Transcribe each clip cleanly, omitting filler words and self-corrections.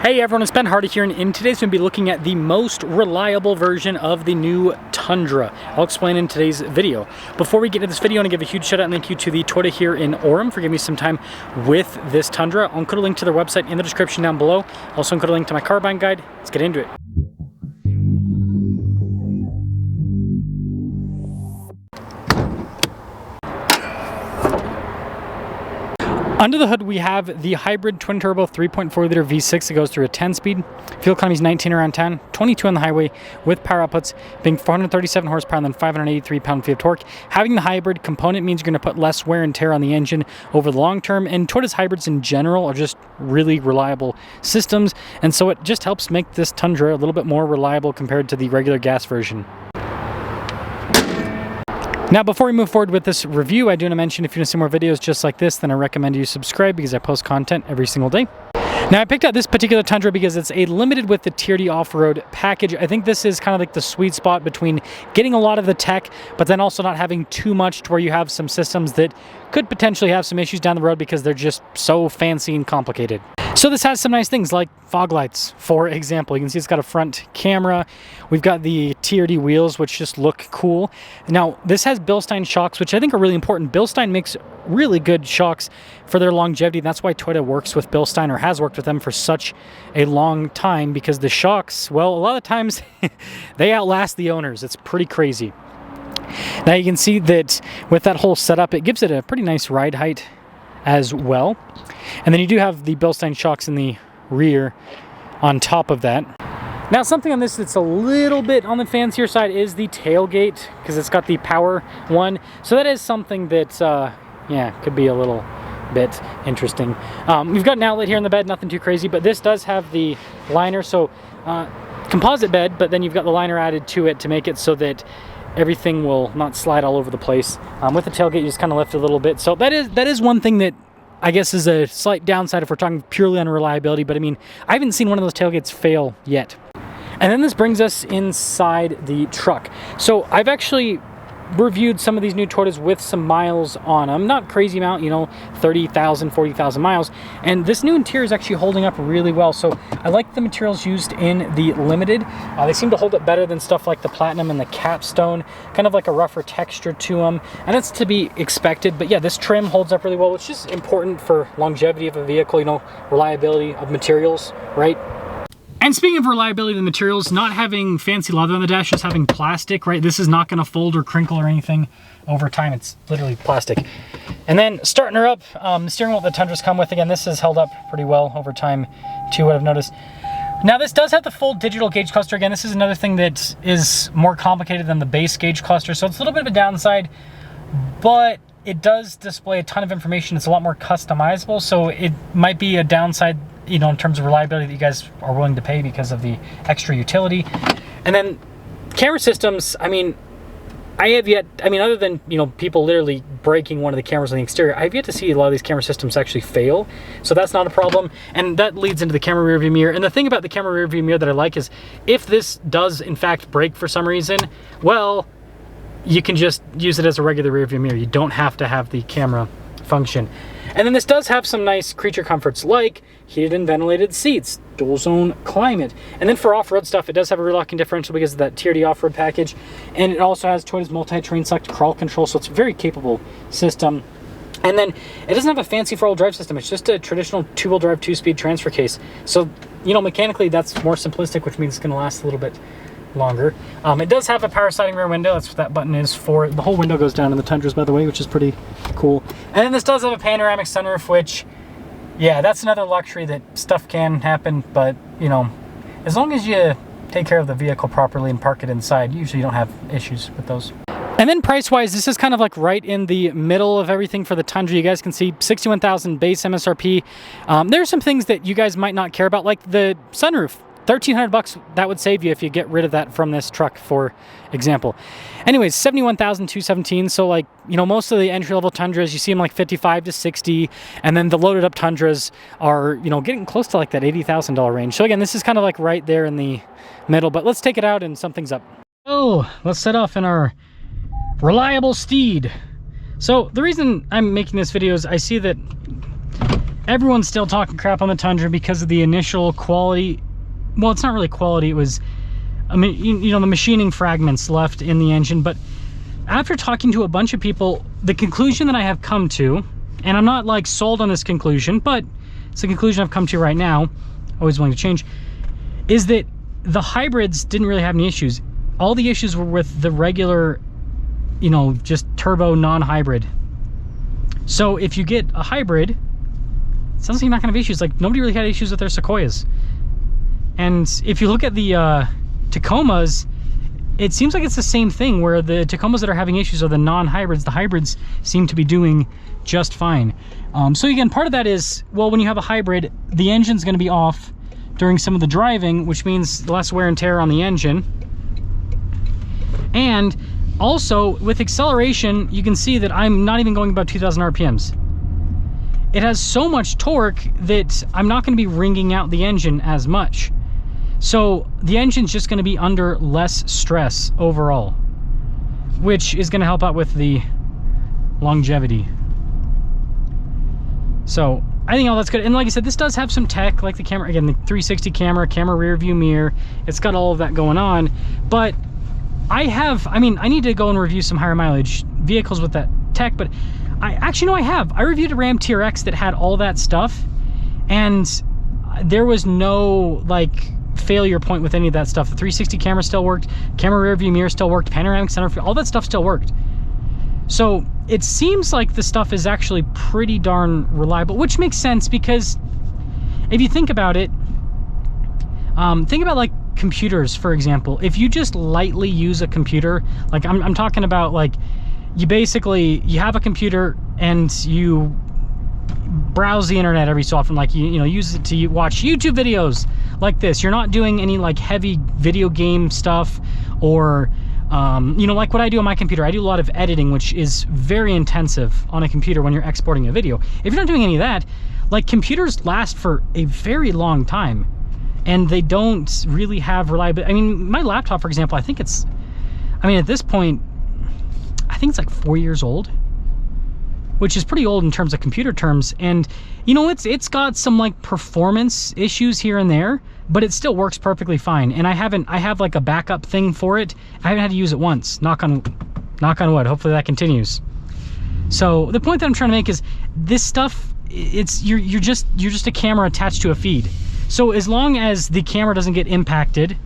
Hey everyone, it's Ben Hardy here, and in today's we'll be looking at the most reliable version of the new Tundra. I'll explain in today's video. Before we get into this video, I want to give a huge shout out and thank you to the Toyota here in Orem for giving me some time with this Tundra. I'll include a link to their website in the description down below. Also include a link to my car buying guide. Let's get into it. Under the hood, we have the hybrid twin-turbo 3.4-liter V6 that goes through a 10-speed. Fuel economy is 19 around town, 22 on the highway, with power outputs being 437 horsepower and then 583 pound-feet of torque. Having the hybrid component means you're going to put less wear and tear on the engine over the long term, and Toyota's hybrids in general are just really reliable systems, and so it just helps make this Tundra a little bit more reliable compared to the regular gas version. Now, before we move forward with this review, I do want to mention if you want to see more videos just like this, then I recommend you subscribe because I post content every single day. Now, I picked out this particular Tundra because it's a limited with the Tier D off-road package. I think this is kind of like the sweet spot between getting a lot of the tech, but then also not having too much to where you have some systems that could potentially have some issues down the road because they're just so fancy and complicated. So this has some nice things like fog lights, for example. You can see it's got a front camera. We've got the Tier D wheels, which just look cool. Now, this has Bilstein shocks, which I think are really important. Bilstein makes really good shocks for their longevity. That's why Toyota works with Bilstein, or has worked with them for such a long time, because the shocks, well, a lot of times they outlast the owners. It's pretty crazy. Now you can see that with that whole setup, it gives it a pretty nice ride height as well. And then you do have the Bilstein shocks in the rear on top of that. Now, something on this that's a little bit on the fancier side is the tailgate, because it's got the power one. So that is something that, yeah, could be a little bit interesting. We've got an outlet here in the bed, nothing too crazy, but this does have the liner. So composite bed, but then you've got the liner added to it to make it so that everything will not slide all over the place. With the tailgate, you just kind of lift it a little bit. So that is one thing that I guess is a slight downside if we're talking purely on reliability, but I mean, I haven't seen one of those tailgates fail yet. And then this brings us inside the truck. So I've actually reviewed some of these new Toyotas with some miles on them. Not crazy amount, you know, 30,000, 40,000 miles. And this new interior is actually holding up really well. So I like the materials used in the Limited. They seem to hold up better than stuff like the Platinum and the Capstone. Kind of like a rougher texture to them. And that's to be expected. But yeah, this trim holds up really well, which is important for longevity of a vehicle, you know, reliability of materials, right? And speaking of reliability of the materials, not having fancy leather on the dash, just having plastic, right? This is not going to fold or crinkle or anything over time. It's literally plastic. And then starting her up, the steering wheel that the Tundras come with, again, this has held up pretty well over time too, what I've noticed. Now, this does have the full digital gauge cluster. Again, this is another thing that is more complicated than the base gauge cluster, so it's a little bit of a downside, but it does display a ton of information. It's a lot more customizable, so it might be a downside, you know, in terms of reliability that you guys are willing to pay because of the extra utility. And then camera systems, I mean, other than, you know, people literally breaking one of the cameras on the exterior, I have yet to see a lot of these camera systems actually fail. So that's not a problem. And that leads into the camera rear view mirror. And the thing about the camera rear view mirror that I like is if this does in fact break for some reason, well, you can just use it as a regular rear view mirror. You don't have to have the camera function. And then this does have some nice creature comforts like heated and ventilated seats, dual zone climate. And then for off-road stuff, it does have a rear locking differential because of that Tier D off-road package. And it also has Toyota's multi-terrain select crawl control, so it's a very capable system. And then it doesn't have a fancy four-wheel drive system. It's just a traditional two-wheel drive, two-speed transfer case. So, you know, mechanically that's more simplistic, which means it's going to last a little bit longer. It does have a power sliding rear window. That's what that button is for. The whole window goes down in the Tundras, by the way, which is pretty cool. And then this does have a panoramic sunroof, which, yeah, that's another luxury that stuff can happen, but, you know, as long as you take care of the vehicle properly and park it inside, usually you don't have issues with those. And then price-wise, this is kind of like right in the middle of everything for the Tundra. You guys can see $61,000 base MSRP. There are some things that you guys might not care about, like the sunroof. $1,300 that would save you if you get rid of that from this truck, for example. Anyways, $71,217. So, like, you know, most of the entry-level Tundras, you see them like 55 to 60, and then the loaded-up Tundras are, you know, getting close to like that $80,000 range. So again, this is kind of like right there in the middle. But let's take it out and something's up. Oh, let's set off in our reliable steed. So the reason I'm making this video is I see that everyone's still talking crap on the Tundra because of the initial quality. Well, it's not really quality. It was, I mean, you know, the machining fragments left in the engine. But after talking to a bunch of people, the conclusion that I have come to, and I'm not like sold on this conclusion, but it's the conclusion I've come to right now, always willing to change, is that the hybrids didn't really have any issues. All the issues were with the regular, you know, just turbo non-hybrid. So if you get a hybrid, it sounds like you're not gonna have issues. Like, nobody really had issues with their Sequoias. And if you look at the Tacomas, it seems like it's the same thing, where the Tacomas that are having issues are the non-hybrids. The hybrids seem to be doing just fine. So again, part of that is, well, when you have a hybrid, the engine's gonna be off during some of the driving, which means less wear and tear on the engine. And also, with acceleration, you can see that I'm not even going about 2,000 RPMs. It has so much torque that I'm not going to be wringing out the engine as much. So the engine's just going to be under less stress overall, which is going to help out with the longevity. So I think all that's good. And like I said, this does have some tech, like the camera, again, the 360 camera rear view mirror. It's got all of that going on. But I mean, I need to go and review some higher mileage vehicles with that tech, but I reviewed a Ram TRX that had all that stuff, and there was no like failure point with any of that stuff. The 360 camera still worked, camera rear view mirror still worked, panoramic center, all that stuff still worked. So it seems like the stuff is actually pretty darn reliable, which makes sense, because if you think about it, think about like computers, for example. If you just lightly use a computer, like I'm talking about, like, you have a computer and you browse the internet every so often, like you know, use it to watch YouTube videos like this. You're not doing any like heavy video game stuff, or you know, like what I do on my computer. I do a lot of editing, which is very intensive on a computer when you're exporting a video. If you're not doing any of that, like, computers last for a very long time, and they don't really have reliability. I mean, my laptop, for example, I think it's, I mean, at this point, I think it's like 4 years old, which is pretty old in terms of computer terms. And, you know, it's got some like performance issues here and there, but it still works perfectly fine. And I have like a backup thing for it. I haven't had to use it once. Knock on wood. Hopefully that continues. So the point that I'm trying to make is, this stuff, you're just a camera attached to a feed. So as long as the camera doesn't get impacted,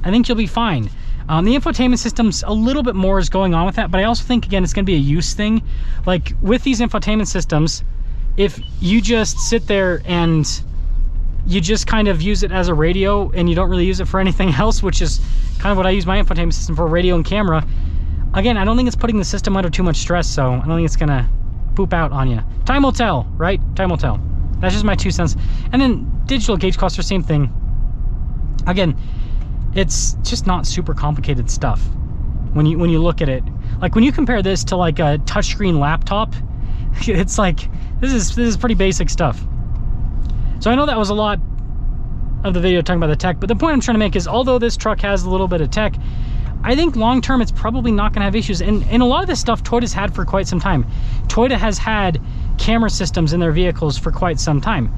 I think you'll be fine. The infotainment system's a little bit more is going on with that, but I also think, again, it's going to be a use thing. Like, with these infotainment systems, if you just sit there and you just kind of use it as a radio and you don't really use it for anything else, which is kind of what I use my infotainment system for, radio and camera, again, I don't think it's putting the system under too much stress, so I don't think it's going to poop out on you. Time will tell, right? Time will tell. That's just my 2 cents. And then digital gauge cluster, same thing. Again, it's just not super complicated stuff when you look at it. Like, when you compare this to like a touchscreen laptop, it's like, this is pretty basic stuff. So I know that was a lot of the video talking about the tech, but the point I'm trying to make is, although this truck has a little bit of tech, I think long term it's probably not going to have issues. And a lot of this stuff Toyota's had for quite some time. Toyota has had camera systems in their vehicles for quite some time.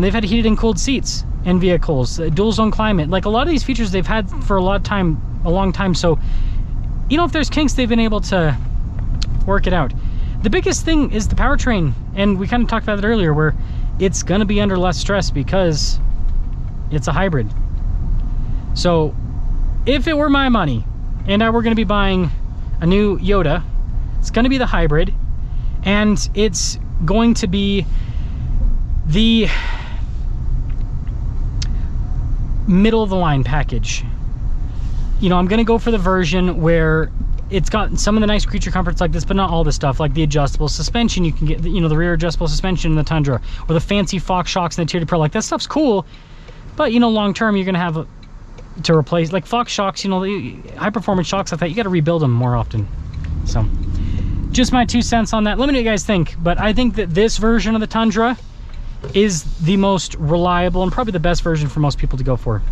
They've had heated and cooled seats in vehicles, dual zone climate. Like, a lot of these features they've had for a long time. So, you know, if there's kinks, they've been able to work it out. The biggest thing is the powertrain, and we kind of talked about it earlier, where it's going to be under less stress because it's a hybrid. So if it were my money and I were going to be buying a new Yoda, it's going to be the hybrid, and it's going to be the middle of the line package. You know, I'm going to go for the version where it's got some of the nice creature comforts like this, but not all the stuff, like the adjustable suspension. You can get, you know, the rear adjustable suspension in the Tundra, or the fancy Fox shocks in the TRD Pro. Like, that stuff's cool, but, you know, long term you're going to have to replace, like, Fox shocks, you know, the high performance shocks like that, you got to rebuild them more often. So just my 2 cents on that. Let me know what you guys think, but I think that this version of the Tundra is the most reliable and probably the best version for most people to go for.